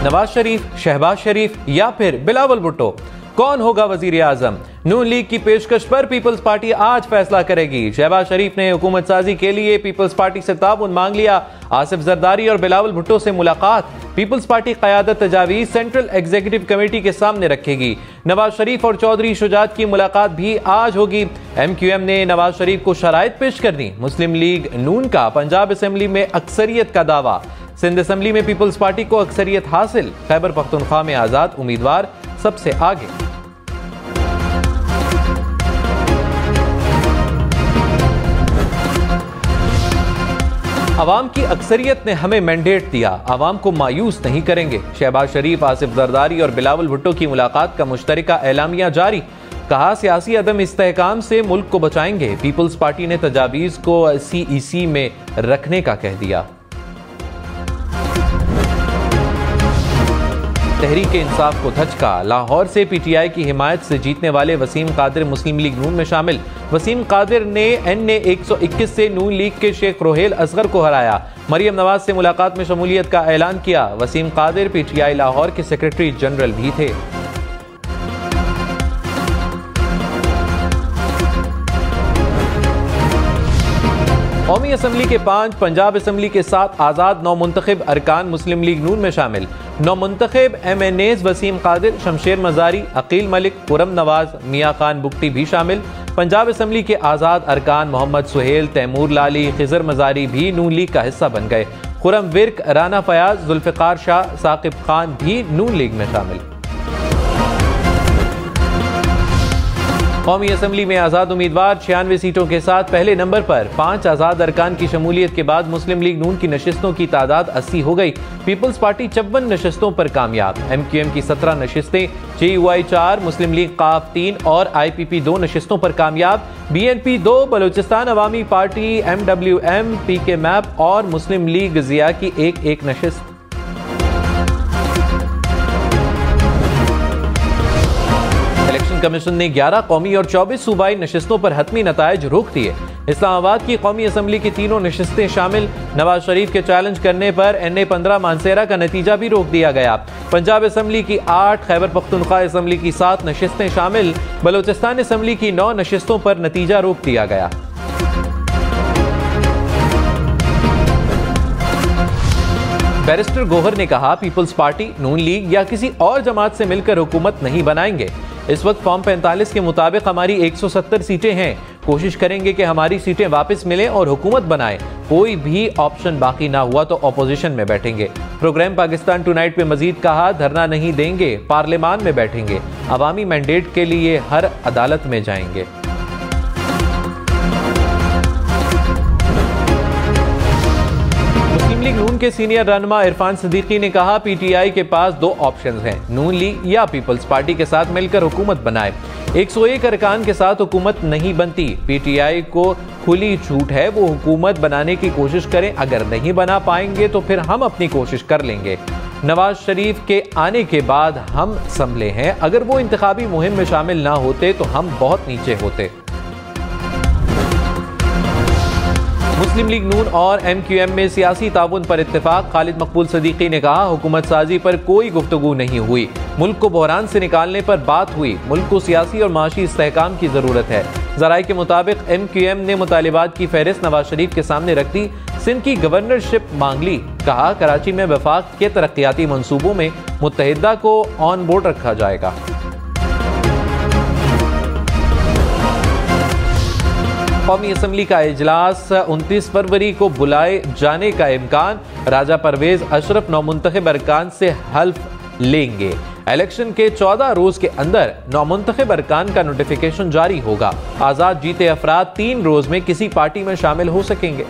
नवाज शरीफ, शहबाज शरीफ या फिर बिलावल भुट्टो? कौन होगा वजीर आजम? नून लीग की पेशकश पर पीपल्स पार्टी आज फैसला करेगी। शहबाज शरीफ ने हुकूमत साजी के लिए पीपल्स पार्टी से ताउन मांग लिया। आसिफ जरदारी और बिलावल भुट्टो से मुलाकात। पीपल्स पार्टी क़यादत तजावीज़ सेंट्रल एग्जीक्यूटिव कमेटी के सामने रखेगी। नवाज शरीफ और चौधरी शुजात की मुलाकात भी आज होगी। MQM ने नवाज शरीफ को शराइत पेश करनी। मुस्लिम लीग नून का पंजाब असेंबली में अक्सरियत का दावा। सिंध असेंबली में पीपल्स पार्टी को अक्सरियत हासिल। खैबर पख्तूनख्वा में आजाद उम्मीदवार सबसे आगे। अवाम की अक्सरियत ने हमें मैंडेट दिया, अवाम को मायूस नहीं करेंगे। शहबाज शरीफ, आसिफ जरदारी और बिलावल भुट्टो की मुलाकात का मुश्तरका एलामिया जारी। कहा सियासी अदम इस्तेहकाम से मुल्क को बचाएंगे। पीपल्स पार्टी ने तजावीज़ को CEC में रखने का कह दिया। तहरीक इंसाफ को धचका। लाहौर से PTI की हिमायत से जीतने वाले वसीम कादिर मुस्लिम लीग नून में शामिल। वसीम कादिर ने NA 121 से नून लीग के शेख रोहेल असगर को हराया। मरियम नवाज से मुलाकात में शमूलियत का ऐलान किया। वसीम कादिर PTI लाहौर के सेक्रेटरी जनरल भी थे। कौमी असम्बली के 5, पंजाब असम्बली के 7 आज़ाद नौमुंतखब अरकान मुस्लिम लीग नून में शामिल। नौमुंतखब MNAs वसीम कादिर, शमशेर मजारी, अकील मलिक, खुरम नवाज, मियाँ खान बुगटी भी शामिल। पंजाब असम्बली के आज़ाद अरकान मोहम्मद सुहेल, तैमूर लाली, खिजर मजारी भी नून लीग का हिस्सा बन गए। खुरम विर्क, राना फयाज, जुल्फ़िकार शाह, साकिब खान भी नून लीग में शामिल। कौमी असम्बली में आज़ाद उम्मीदवार 96 सीटों के साथ पहले नंबर पर। 5 आज़ाद अरकान की शमूलियत के बाद मुस्लिम लीग नून की नशिस्तों की तादाद 80 हो गई। पीपल्स पार्टी 54 नशिस्तों पर कामयाब। MQM की 17 नशिस्तें, JUI 4, मुस्लिम लीग काफ 3 और IPP 2 नशिस्तों पर कामयाब। BNP 2, बलूचिस्तान अवामी पार्टी, MWM, PK मैप और मुस्लिम लीग जिया की एक नशिस्त। इलेक्शन कमीशन ने 11 कौमी और 24 सूबाई नशिस्तों पर हतमी नतायज रोक दिए। इस्लामाबाद की कौमी असम्बली की तीनों नशिस्तें शामिल। नवाज शरीफ के चैलेंज करने पर NA 15 मानसेरा का नतीजा भी रोक दिया गया। पंजाब असम्बली की 8, खैबर पख्तूनख्वा असम्बली की 7 नशिस्तें शामिल। बलूचिस्तान असम्बली की 9 नशिस्तों पर नतीजा रोक दिया गया। बैरिस्टर गोहर ने कहा पीपल्स पार्टी, नून लीग या किसी और जमात से मिलकर हुकूमत नहीं बनाएंगे। इस वक्त फॉर्म 45 के मुताबिक हमारी 170 सीटें हैं। कोशिश करेंगे कि हमारी सीटें वापस मिलें और हुकूमत बनाएं। कोई भी ऑप्शन बाकी ना हुआ तो ऑपोजिशन में बैठेंगे। प्रोग्राम पाकिस्तान टुनाइट में मजीद कहा धरना नहीं देंगे, पार्लियामान में बैठेंगे, अवामी मैंडेट के लिए हर अदालत में जाएंगे। मुस्लिम लीग नून के सीनियर रहनुमा इरफान सिद्दीकी ने कहा PTI के पास 2 ऑप्शंस हैं, नून लीग या पीपल्स पार्टी के साथ मिलकर हुकूमत बनाए। 101 अरकान के साथ हुकूमत नहीं बनती। PTI को खुली छूट है, वो हुकूमत बनाने की कोशिश करें। अगर नहीं बना पाएंगे तो फिर हम अपनी कोशिश कर लेंगे। नवाज शरीफ के आने के बाद हम संभले हैं। अगर वो इंतखाबी मुहिम में शामिल ना होते तो हम बहुत नीचे होते। मुस्लिम लीग नून और MQM में सियासी ताउन पर इत्तेफाक। खालिद मकबूल सदीकी ने कहा हुकूमत साजी पर कोई गुफ्तगू नहीं हुई, मुल्क को बहरान से निकालने पर बात हुई। मुल्क को सियासी और माशी इस्तेहकाम की जरूरत है। जराये के मुताबिक MQM ने मुतालिबात की फहरिस्त नवाज शरीफ के सामने रख दी। सिंध की गवर्नरशिप मांग ली। कहा कराची में वफाक के तरक्याती मंसूबों में मुत्तहिदा को ऑन बोर्ड रखा जाएगा। कौमी असम्बली का इजलास 29 फरवरी को बुलाए जाने का इम्कान। राजा परवेज अशरफ नौमुंतखब अरकान से हल्फ लेंगे। इलेक्शन के 14 रोज के अंदर नौमुंतखब अरकान का नोटिफिकेशन जारी होगा। आजाद जीते अफराद 3 रोज में किसी पार्टी में शामिल हो सकेंगे।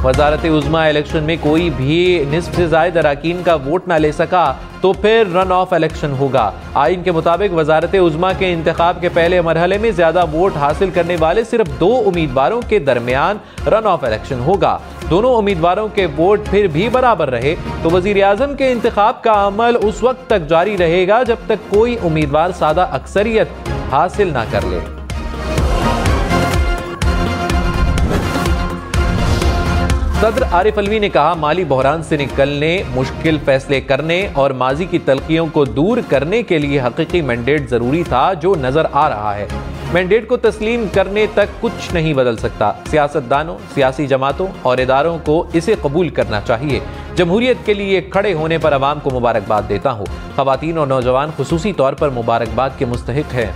वजारत उज़्मा इलेक्शन में कोई भी निस्फ से ज़ायद अरकान का वोट ना ले सका तो फिर रन ऑफ इलेक्शन होगा। आइन के मुताबिक वजारत उज़्मा के इंतखाब के पहले मरहले में ज्यादा वोट हासिल करने वाले सिर्फ 2 उम्मीदवारों के दरमियान रन ऑफ इलेक्शन होगा। दोनों उम्मीदवारों के वोट फिर भी बराबर रहे तो वजीर आजम के इंतखाब का अमल उस वक्त तक जारी रहेगा जब तक कोई उम्मीदवार सादा अक्सरियत हासिल ना कर ले। सदर आरिफ अलवी ने कहा, माली बहरान से निकलने, मुश्किल फैसले करने और माजी की तलखियों को दूर करने के लिए हकीकी मैंडेट जरूरी था, जो नजर आ रहा है। मैंडेट को तस्लीम करने तक कुछ नहीं बदल सकता। सियासतदानों, सियासी जमातों और इदारों को इसे कबूल करना चाहिए। जमहूरियत के लिए खड़े होने पर अवाम को मुबारकबाद देता हूँ। खवातीन और नौजवान खुसूसी तौर पर मुबारकबाद के मुस्तहिक हैं।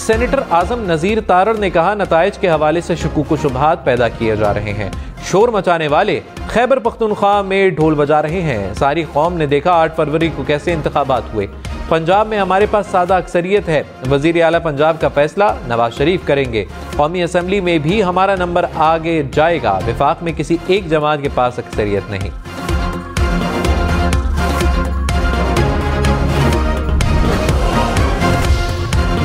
सेनेटर आजम नजीर तारड़ ने कहा, नताइज के हवाले से शुकूक शुबहात पैदा किए जा रहे हैं। शोर मचाने वाले खैबर पख्तूनख्वा में ढोल बजा रहे हैं। सारी कौम ने देखा 8 फरवरी को कैसे इंतखाबात हुए। पंजाब में हमारे पास सादा अक्सरियत है। वजीर आला पंजाब का फैसला नवाज शरीफ करेंगे। कौमी असम्बली में भी हमारा नंबर आगे जाएगा। विफाक में किसी एक जमात के पास अक्सरियत नहीं।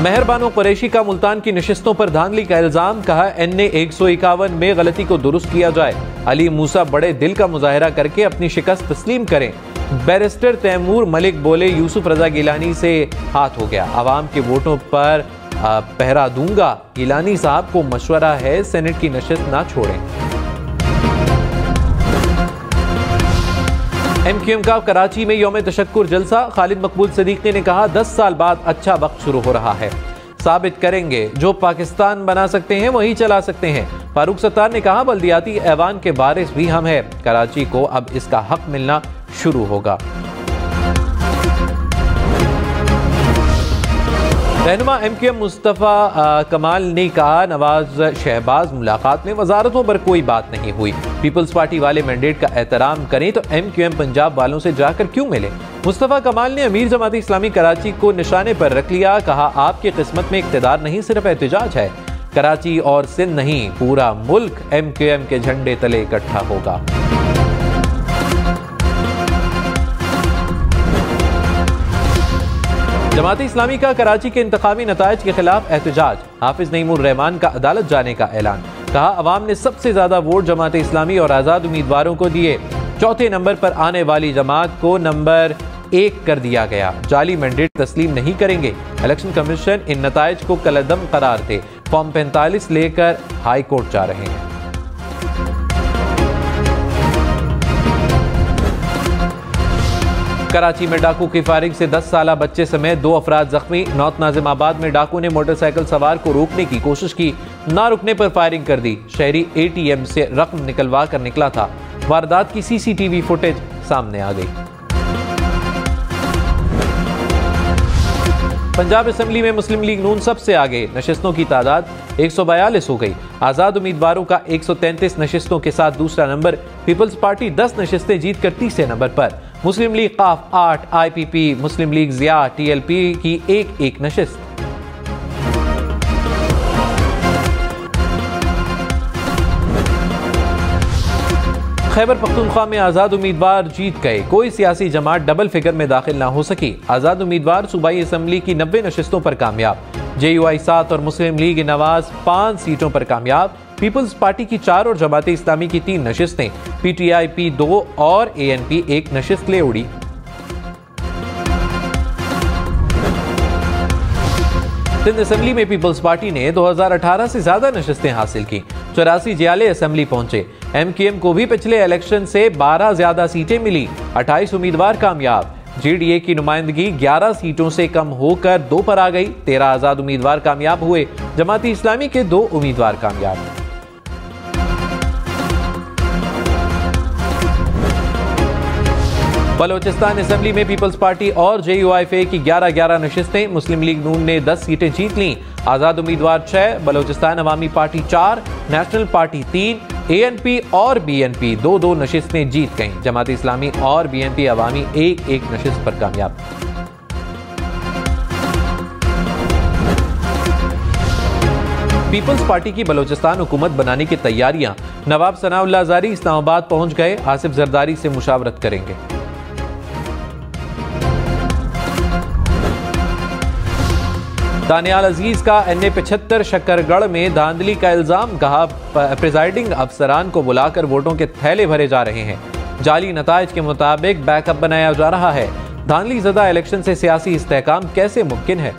मेहरबानो कुरैशी का मुल्तान की नशिस्तों पर धांधली का इल्जाम। कहा, NA 151 में गलती को दुरुस्त किया जाए। अली मूसा बड़े दिल का मुजाहरा करके अपनी शिकस्त तस्लीम करें। बैरिस्टर तैमूर मलिक बोले, यूसुफ रजा गिलानी से हाथ हो गया, आवाम के वोटों पर पहरा दूंगा। गिलानी साहब को मशवरा है, सेनेट की नशिस्त ना छोड़ें। MQM का कराची में यौम तशक्कुर जलसा। खालिद मकबूल सदीकी ने कहा, 10 साल बाद अच्छा वक्त शुरू हो रहा है। साबित करेंगे, जो पाकिस्तान बना सकते हैं वही चला सकते हैं। फारूक सत्तार ने कहा, बल्दियाती ऐवान के बारिश भी हम है। कराची को अब इसका हक मिलना शुरू होगा। रहनुमा MQM मुस्तफ़ा कमाल ने कहा, नवाज शहबाज मुलाकात में वजारतों पर कोई बात नहीं हुई। पीपल्स पार्टी वाले मैंडेट का एहतराम करें तो MQM पंजाब वालों से जाकर क्यों मिले। मुस्तफ़ा कमाल ने अमीर जमात इस्लामी कराची को निशाने पर रख लिया। कहा, आपकी किस्मत में इक़्तिदार नहीं, सिर्फ एहतिजाज है। कराची और सिंध नहीं, पूरा मुल्क MQM के झंडे तले इकट्ठा होगा। जमात इस्लामी का कराची के इंतखाबी नताइज के खिलाफ एहतजाज। हाफिज नईमुर रहमान का अदालत जाने का ऐलान। कहा, अवाम ने सबसे ज्यादा वोट जमात इस्लामी और आजाद उम्मीदवारों को दिए। चौथे नंबर पर आने वाली जमात को नंबर 1 कर दिया गया। जाली मैंडेट तस्लीम नहीं करेंगे। इलेक्शन कमीशन इन नताइज को कलअदम करार दे। फॉर्म 45 लेकर हाई कोर्ट जा रहे हैं। कराची में डाकू की फायरिंग से 10 साला बच्चे समेत 2 अफराद जख्मी। नॉर्थ नाजिमाबाद में डाकू ने मोटरसाइकिल सवार को रोकने की कोशिश की, ना रुकने पर फायरिंग कर दी। शहरी ATM से रकम निकलवा कर निकला था। वारदात की CCTV फुटेज सामने आ गई। पंजाब असेंबली में मुस्लिम लीग नून सबसे आगे। नशिस्तों की तादाद 142 हो गई। आजाद उम्मीदवारों का 133 नशिस्तों के साथ दूसरा नंबर। पीपल्स पार्टी 10 नशिस्तें जीतकर तीसरे नंबर पर। मुस्लिम लीग काफ 8, IPP, मुस्लिम लीग जिया, TLP की एक नशिस्त। खैबर पख्तूनख्वा में आजाद उम्मीदवार जीत गए। कोई सियासी जमात डबल फिगर में दाखिल ना हो सकी। आजाद उम्मीदवार सूबाई असेंबली की 90 नशिस्तों पर कामयाब। JUI 7 और मुस्लिम लीग नवाज 5 सीटों पर कामयाब। पीपल्स पार्टी की 4 और जमात इस्लामी की 3 नशिस्तें। PTIP 2 और ANP 1 नशिस्त ले उड़ी। सिंध असेंबली में पीपल्स पार्टी ने 2018 से ज्यादा नशिस्तें हासिल की। 84 जियाले असेंबली पहुंचे। MQM को भी पिछले इलेक्शन से 12 ज्यादा सीटें मिली। 28 उम्मीदवार कामयाब। JDA की नुमाइंदगी 11 सीटों से कम होकर 2 पर आ गई। 13 आजाद उम्मीदवार कामयाब हुए। जमाती इस्लामी के 2 उम्मीदवार कामयाब। बलोचिस्तान असेंबली में पीपल्स पार्टी और JUI की 11 नशिस्तें। मुस्लिम लीग नून ने 10 सीटें जीत लीं। आजाद उम्मीदवार 6, बलोचिस्तान अवामी पार्टी 4, नेशनल पार्टी 3, ANP और BNP 2 नशिस्तें जीत गईं। जमात इस्लामी और BNP अवामी 1 नशिस्त पर कामयाब। पीपल्स पार्टी की बलोचिस्तान हुकूमत बनाने की तैयारियां। नवाब सनाउल्लाह ज़ारी इस्लामाबाद पहुंच गए। आसिफ जरदारी से मुशावरत करेंगे। दानियाल अजीज का NA 75 शक्करगढ़ में धांधली का इल्जाम। कहा, प्रिजाइडिंग अफसरान को बुलाकर वोटों के थैले भरे जा रहे हैं। जाली नताइज के मुताबिक बैकअप बनाया जा रहा है। धांधली ज़दा इलेक्शन से सियासी इस्तेहकाम कैसे मुमकिन है।